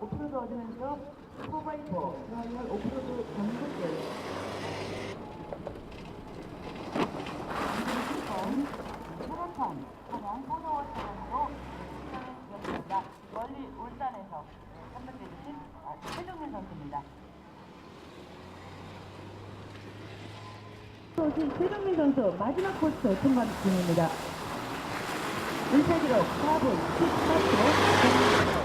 오프로드 얻으면서 4x4 트라이얼 오프로드 전국대회 마라톤 차량 포도월 차량으로 시작을 주셨습니다. 멀리 울산에서 참석해주신 최종민 선수입니다. 최종민 선수 마지막 코스 통과 중입니다. 1차 기록 4분 14km